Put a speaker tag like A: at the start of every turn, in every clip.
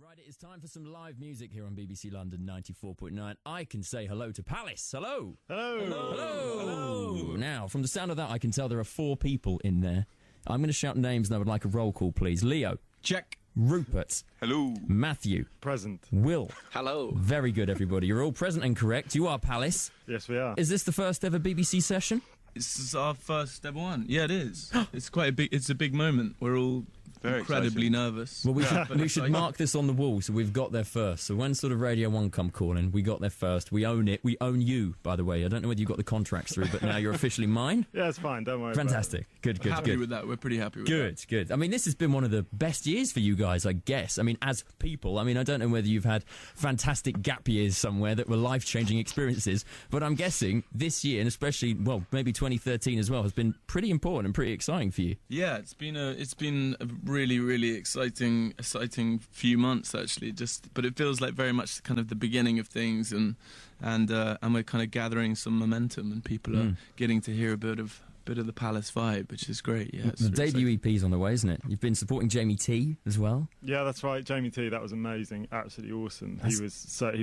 A: Right, it is time for some live music here on BBC London 94.9. I can say hello to Palace. Hello.
B: Hello.
A: Hello. Hello. Now, from the sound of that, I can tell there are 4 people in there. I'm going to shout names and I would like a roll call, please. Leo.
C: Check.
A: Rupert.
C: Hello.
A: Matthew.
B: Present.
A: Will.
D: Hello.
A: Very good, everybody. You're all present and correct. You are Palace.
B: Yes, we are.
A: Is this the first ever BBC session?
C: This is our first ever one. Yeah, it is. It's quite a big. It's a big moment. We're all incredibly nervous.
A: Well, we should mark this on the wall so we've got there first. So when sort of Radio 1 come calling, we got there first. We own it. We own you, by the way. I don't know whether you got the contracts through, but now you're officially mine.
B: Yeah, it's fine. Don't worry.
A: Fantastic. Good.
C: Happy with that. We're pretty happy with that.
A: Good. I mean, this has been one of the best years for you guys, I guess. I mean, as people. I mean, I don't know whether you've had fantastic gap years somewhere that were life-changing experiences, but I'm guessing this year, and especially, well, maybe 2013 as well, has been pretty important and pretty exciting for you.
C: Yeah, it's been a really exciting few months actually. But it feels like very much kind of the beginning of things, and we're kind of gathering some momentum, and people are getting to hear a bit of the Palace vibe, which is great. Yeah,
A: the debut EP's on the way, isn't it? You've been supporting Jamie T as well.
B: Yeah, that's right. Jamie T, that was amazing, absolutely awesome. He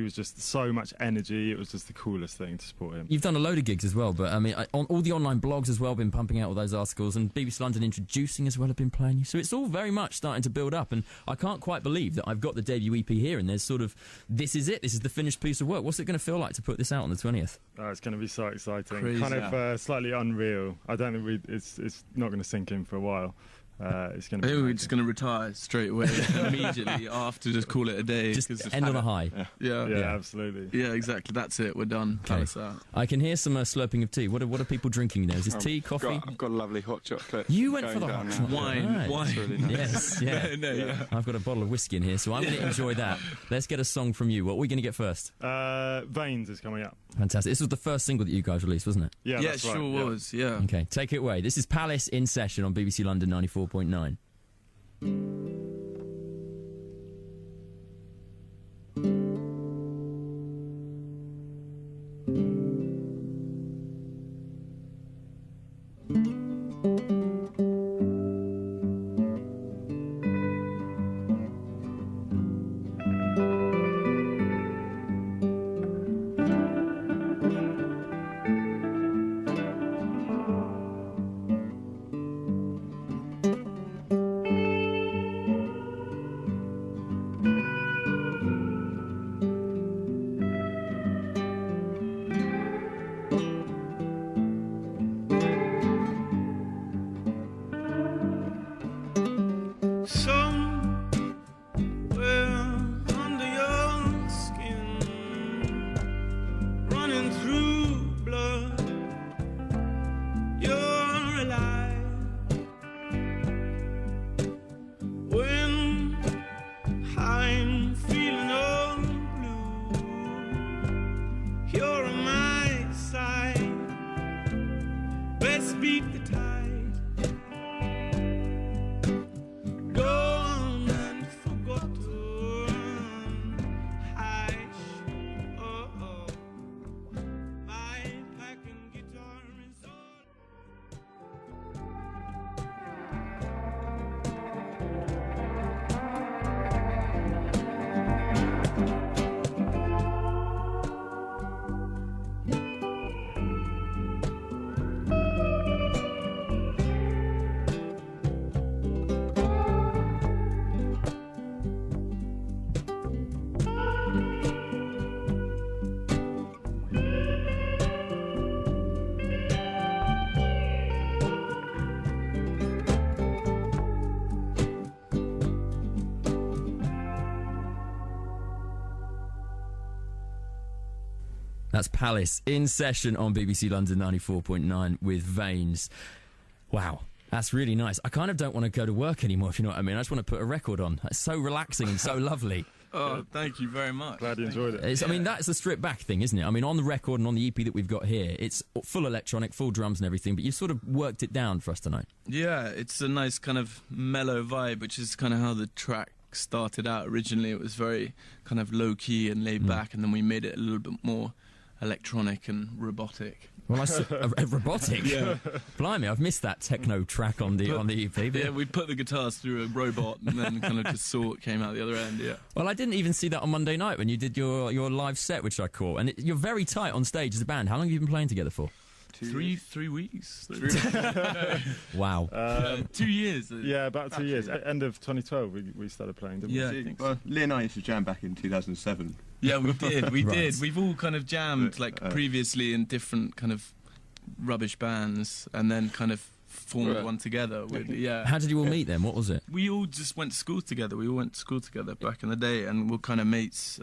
B: was just so much energy. It was just the coolest thing to support him.
A: You've done a load of gigs as well, but I mean, on all the online blogs as well, been pumping out all those articles, and BBC London Introducing as well have been playing you. So it's all very much starting to build up, and I can't quite believe that I've got the debut EP here, and there's sort of, this is it. This is the finished piece of work. What's it going to feel like to put this out on the 20th?
B: Oh, it's going to be so exciting.
C: Crazy.
B: Kind of slightly unreal. I don't think it's not going to sink in for a while. It's going to.
C: I think we're just going to retire straight away, immediately after. Just call it a day.
A: Just end on a high.
B: Yeah, absolutely.
C: Yeah, exactly. That's it. We're done. Palace out.
A: I can hear some slurping of tea. What are people drinking there? Is this tea, coffee?
D: I've got a lovely hot chocolate.
A: You went for the hot chocolate.
C: Wine.
D: It's really nice.
A: Yes, yeah.
C: Yeah.
A: I've got a bottle of whiskey in here, so I'm going to enjoy that. Let's get a song from you. What are we going to get first?
B: Veins is coming up.
A: Fantastic. This was the first single that you guys released, wasn't it?
B: Yeah,
C: Yeah,
B: that's
C: it
B: right.
C: sure was. Yeah.
A: Okay, take it away. This is Palace in Session on BBC London 94.9. That's Palace in Session on BBC London 94.9 with Veins. Wow, that's really nice. I kind of don't want to go to work anymore, if you know what I mean. I just want to put a record on. It's so relaxing and so lovely.
C: Oh, thank you very much.
B: Glad you enjoyed it.
A: I mean, that's the stripped back thing, isn't it? I mean, on the record and on the EP that we've got here, it's full electronic, full drums and everything, but you sort of worked it down for us tonight.
C: Yeah, it's a nice kind of mellow vibe, which is kind of how the track started out originally. It was very kind of low-key and laid back, and then we made it a little bit more electronic and robotic.
A: Well, I saw a robotic.
C: Yeah.
A: Blimey, I've missed that techno track on the EP.
C: Yeah, we put the guitars through a robot and then kind of just saw it came out the other end. Yeah.
A: Well, I didn't even see that on Monday night when you did your live set, which I caught. And you're very tight on stage as a band. How long have you been playing together for?
C: 3 weeks.
A: Wow.
C: 2 years.
B: Yeah, about 2 years. End of 2012, we started playing, didn't
C: Yeah,
B: we?
C: I think so.
E: Well, Lee and I used to jam back in 2007.
C: Yeah, we did. We
A: Right.
C: did. We've all kind of jammed like previously in different kind of rubbish bands, and then kind of formed one together. Yeah.
A: How did you all meet then? What was it?
C: We all just went to school together. We all went to school together back in the day, and we're kind of mates.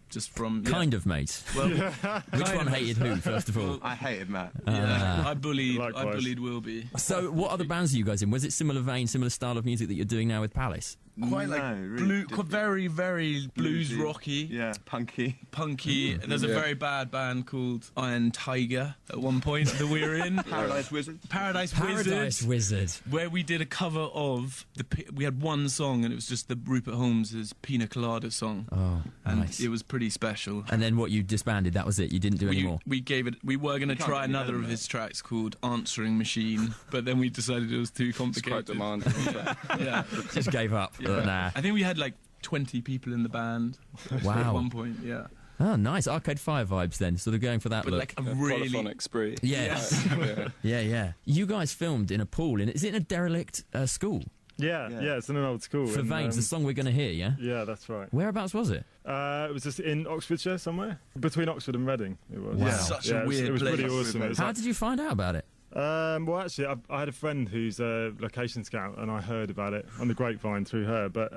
C: Just from
A: Kind of mates.
C: Well,
A: Which one hated who, first of all?
E: I hated Matt.
C: yeah,
A: Ah.
C: I bullied
B: Likewise.
C: Wilby.
A: So, what other bands are you guys in? Was it similar vein, similar style of music that you're doing now with Palace?
C: Quite like
E: really
C: blue,
E: different.
C: very, very blues
E: Bluesy.
C: rocky,
E: Yeah, punky.
C: punky. There's a
D: Yeah.
C: very bad band called Iron Tiger at one point that we were in.
E: Paradise Wizard.
C: Paradise
A: Paradise Wizard.
C: where we did a cover of we had one song and it was just the Rupert Holmes's Pina Colada song,
A: Oh,
C: and
A: nice.
C: it was pretty special.
A: And then what, you disbanded, that was it? You didn't do any more?
C: We were going to
E: can't
C: try
E: get any
C: another
E: better
C: of
E: than
C: his tracks called Answering Machine, but then we decided it was too
D: It's quite
C: complicated.
D: demanding.
C: Yeah.
A: Just gave up. Nah.
C: I think we had like 20 people in the band at
A: Wow.
C: one point. Yeah,
A: Oh, nice. Arcade Fire vibes then, sort of going for that
C: but
A: look.
C: like a
D: A
C: really
D: polyphonic spree.
A: Yes.
D: Yeah.
A: Yeah. You guys filmed in a pool. Is it in a derelict school?
B: Yeah, it's in an old school.
A: For
B: in,
A: Veins, the song we're going to hear, yeah?
B: Yeah, that's right.
A: Whereabouts was it?
B: It was just in Oxfordshire somewhere, between Oxford and Reading. It was.
A: Wow.
B: Yeah.
C: Such a
B: Yeah, it was-
C: weird
B: It was
C: place.
B: pretty awesome. It was
A: How
B: like-
A: did you find out about it?
B: well, actually, I had a friend who's a location scout, and I heard about it on the grapevine through her. But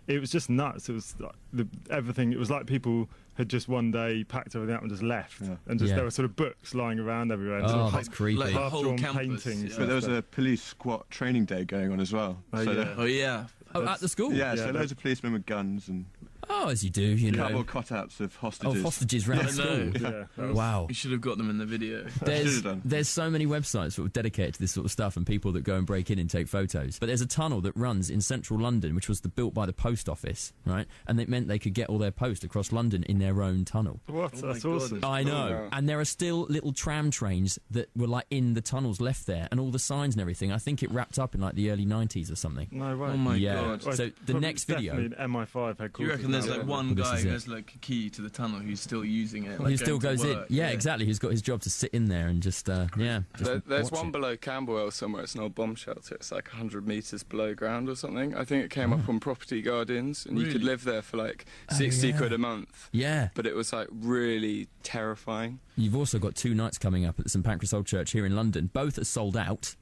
B: it was just nuts. It was like everything. It was like people had just one day packed everything up and just left, and just
A: Yeah.
B: there were sort of books lying around everywhere. And sort
A: Oh,
B: of
A: that's creepy.
C: like the whole
B: half-drawn
C: campus,
B: paintings.
C: yeah.
E: But there was a police squat training day going on as well.
B: Oh,
E: So
B: yeah.
E: the-
C: Oh yeah.
A: Oh, at the school?
E: yeah,
B: Yeah,
E: so loads of policemen with guns and
A: Oh, as you do, you
E: cardboard
A: know.
E: cutouts of
A: Oh,
E: hostages.
A: hostages round
C: I know.
A: school.
B: Yeah, that was-
A: Wow.
C: We should have got them in the video.
A: There's,
E: done.
A: there's so many websites sort of dedicated to this sort of stuff and people that go and break in and take photos. But there's a tunnel that runs in central London, which was built by the post office, right? And it meant they could get all their post across London in their own tunnel.
B: What?
C: Oh my
B: That's
C: God.
B: awesome.
A: I know.
D: wow.
A: And there are still little tram trains that were like in the tunnels left there and all the signs and everything. I think it wrapped up in like the early 90s or something.
B: No way.
C: Oh my
A: Yeah.
C: god.
B: Well,
A: So
B: it's
A: the
B: probably
A: next video-
B: definitely an MI5 headquarters.
C: Do you reckon there's
B: now.
C: like one
A: Well, this
C: guy
A: is
C: who
A: it.
C: has like a key to the tunnel who's still using it?
A: Who
C: like,
A: still
C: going
A: goes
C: to
A: in.
C: work?
A: Yeah, exactly. Who's got his job to sit in there and just, just
D: There's
A: watch
D: one
A: it.
D: below Camberwell somewhere. It's an old bomb shelter. It's like 100 metres below ground or something. I think it came up on Property Guardians, and you could
C: Really?
D: live there for like 60
A: yeah.
D: quid a month.
A: Yeah.
D: But it was like really terrifying.
A: You've also got 2 nights coming up at the St Pancras Old Church here in London. Both are sold out.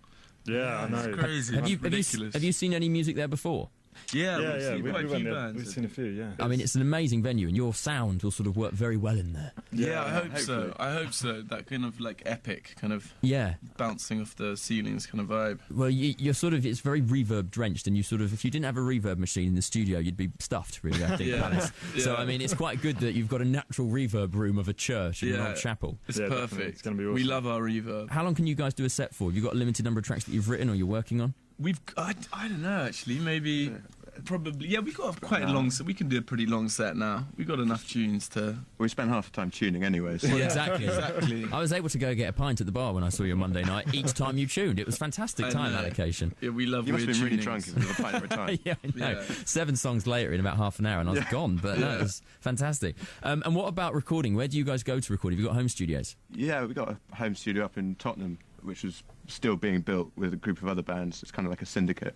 B: Yeah, I know.
C: It's crazy.
A: Have you,
C: ridiculous.
A: have you seen any music there before?
C: Yeah,
B: Yeah,
C: we've
B: yeah.
C: seen
B: We
C: quite a
B: went
C: few
B: there.
C: bands.
B: We've seen a few. Yeah.
A: I mean, it's an amazing venue, and your sound will sort of work very well in there.
C: Yeah, I hope so.
E: hopefully.
C: I hope so. That kind of like epic, kind of
A: Yeah.
C: bouncing off the ceilings kind of vibe.
A: Well, you're sort of, it's very reverb drenched, and you sort of, if you didn't have a reverb machine in the studio, you'd be stuffed, really, I think,
C: Yeah.
A: Palace. So,
C: Yeah.
A: I mean, it's quite good that you've got a natural reverb room of a church in an
C: Yeah.
A: old chapel.
C: It's
B: Yeah, definitely.
C: perfect.
B: It's gonna be
C: We
B: awesome.
C: love our reverb.
A: How long can you guys do a set for? Have you got a limited number of tracks that you've written or you're working on?
C: I don't know actually. Maybe, probably. Yeah, we got quite a long set. We can do a pretty long set now. We got enough tunes to.
E: We spent half the time tuning anyway. So.
A: Well, exactly.
C: Exactly.
A: I was able to go get a pint at the bar when I saw you on Monday night. Each time you tuned, it was fantastic
C: I
A: time
C: know.
A: allocation.
C: Yeah, we love
E: You must
C: weird
E: have been really
C: tunings.
E: drunk if you were a pint every time.
A: Yeah, I know.
C: Yeah.
A: 7 songs later in about half an hour, and I was gone. But no,
C: Yeah.
A: it was fantastic. And what about recording? Where do you guys go to record? Have you got home studios?
E: Yeah, we got a home studio up in Tottenham, which was still being built with a group of other bands. It's kind of like a syndicate.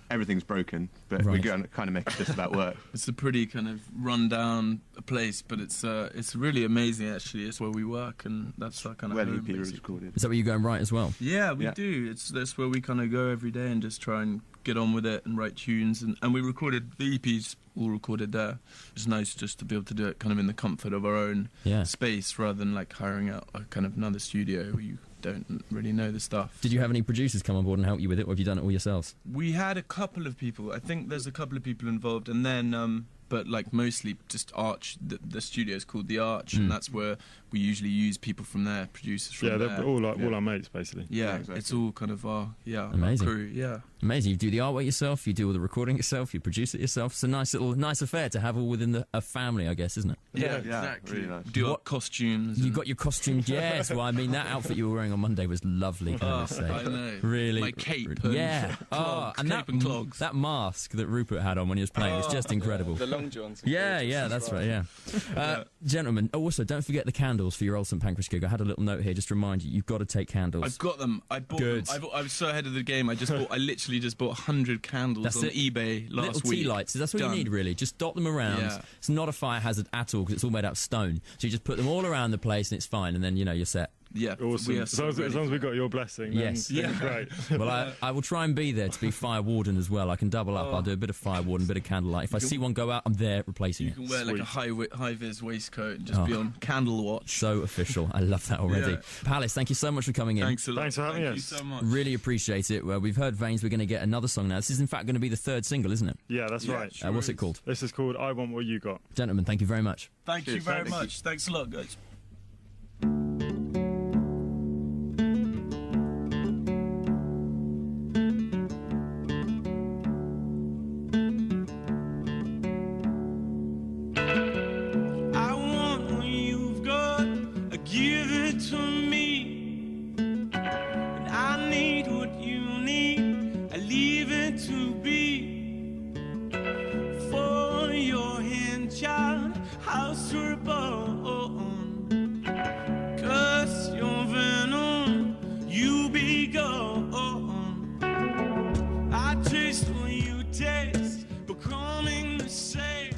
E: Everything's broken, but we
A: Right.
E: go and kind of make it just about work.
C: It's a pretty kind of run-down place, but it's really amazing actually. It's where we work, and that's our kind of
E: Where the
C: home,
E: EP was
C: basically.
E: recorded.
A: Is that where you go and write as well?
C: Yeah, we
E: Yeah.
C: do. That's where we kind of go every day and just try and get on with it and write tunes. And we recorded the EPs all recorded there. It's nice just to be able to do it kind of in the comfort of our own
A: Yeah.
C: space rather than like hiring out a kind of another studio where you don't really know the stuff.
A: Did you have any producers come on board and help you with it, or have you done it all yourselves?
C: We had a couple of people. I think there's a couple of people involved, and then but like mostly just Arch. The studio's called the Arch, and that's where we usually use people from there, producers from
B: Yeah,
C: there.
B: they're all our mates basically.
C: Yeah,
E: exactly.
C: it's all kind of our
A: Amazing.
C: crew. Yeah.
A: Amazing. You do the artwork yourself, you do all the recording yourself, you produce it yourself. It's a nice affair to have all within a family, I guess, isn't it?
C: Yeah,
E: Yeah,
C: exactly.
E: really nice.
C: Do our costumes.
A: You
C: and-
A: got your costumes, yes. Well, I mean, that outfit you were wearing on Monday was lovely, can I just say.
C: I know.
A: Really,
C: My cape.
A: yeah.
C: Clogs,
A: and
C: cape and clogs.
A: that mask that Rupert had on when he was playing was just incredible.
D: The long johns.
A: Yeah, that's right, yeah. Gentlemen, also, don't forget the candles for your old St Pancras gig. I had a little note here just to remind you, you've got to take candles.
C: I've got them. I bought
A: Good.
C: them. I was so ahead of the game. I literally just bought 100 candles
A: That's
C: on
A: it.
C: eBay last
A: Little
C: week.
A: tea lights, that's what
C: Done.
A: you need really. Just dot them around.
C: Yeah.
A: It's not a fire hazard at all because it's all made out of stone. So you just put them all around the place and it's fine, and then you're set.
C: Yeah,
B: Awesome.
C: we are
B: As
C: so
B: long as
C: ready.
B: we got your blessing, then,
A: Yes.
B: then it's great.
A: Well, I will try and be there to be fire warden as well. I can double up. I'll do a bit of fire warden, a bit of candlelight. If I see one go out, I'm there replacing
C: You
A: it.
C: can wear like a high-vis waistcoat and just be on candle watch.
A: So official. I love that already.
C: Yeah.
A: Palace, thank you so much for coming in.
C: Thanks a lot.
B: Thanks for having
C: Thank
B: us.
C: you so much.
A: Really appreciate it. Well, we've heard Veins. We're going to get another song now. This is in fact going to be the third single, isn't it?
B: Yeah, that's
C: Yeah,
B: right.
C: sure
A: What's it
C: is.
A: called?
B: This is called I Want What You Got.
A: Gentlemen, thank you very much.
C: Thank you
B: Cheers,
C: very
B: thank
C: much. Thanks a lot, guys.
F: I want what you've got, give it to me. And I need what you need, I leave it to be. For your hand, child, house to bone. 'Cause your venom, you be gone. I taste what you taste, becoming the same.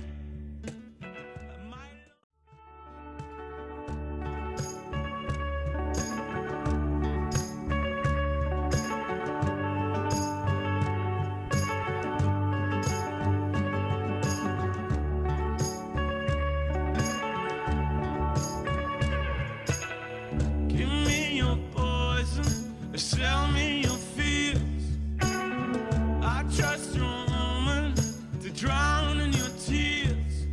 F: Give me your poison, sell me your fears. I trust your woman to drown in your tears.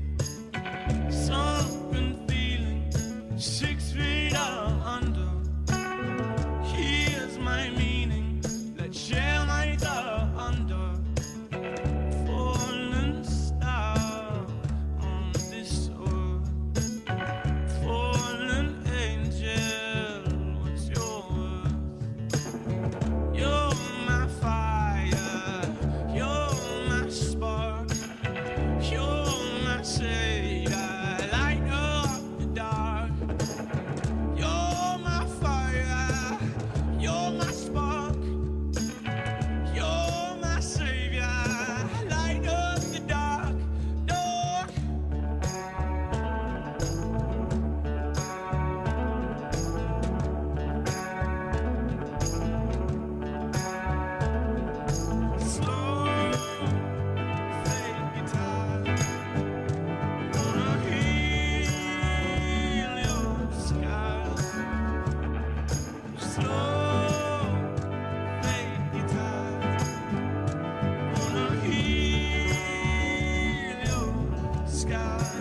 F: Sunken feeling, 6 feet under. Here's my meaning, let's share my under. Fallen star on this earth. Fallen angel, what's yours? You're my fire, you're my spark, you're my savior, light up the dark. You're my fire, you're my spark, you're my savior, light up the dark, dark. Slow fade guitar, gonna heal your scars. Slow fade guitar, gonna heal your scars.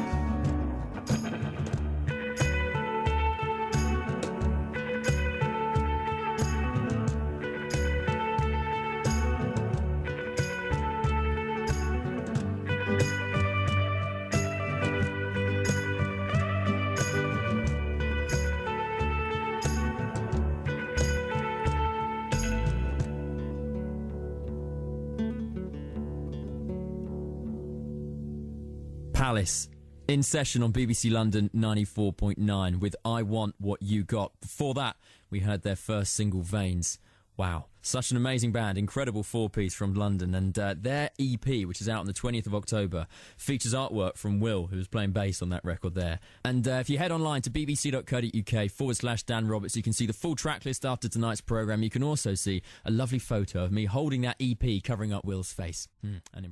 A: Palace in session on BBC London 94.9 with I Want What You Got. Before that, we heard their first single, Veins. Wow, such an amazing band, incredible four-piece from London, and their EP, which is out on the 20th of October, features artwork from Will, who was playing bass on that record there. And if you head online to bbc.co.uk/Dan Roberts, you can see the full track list after tonight's programme. You can also see a lovely photo of me holding that EP covering up Will's face. And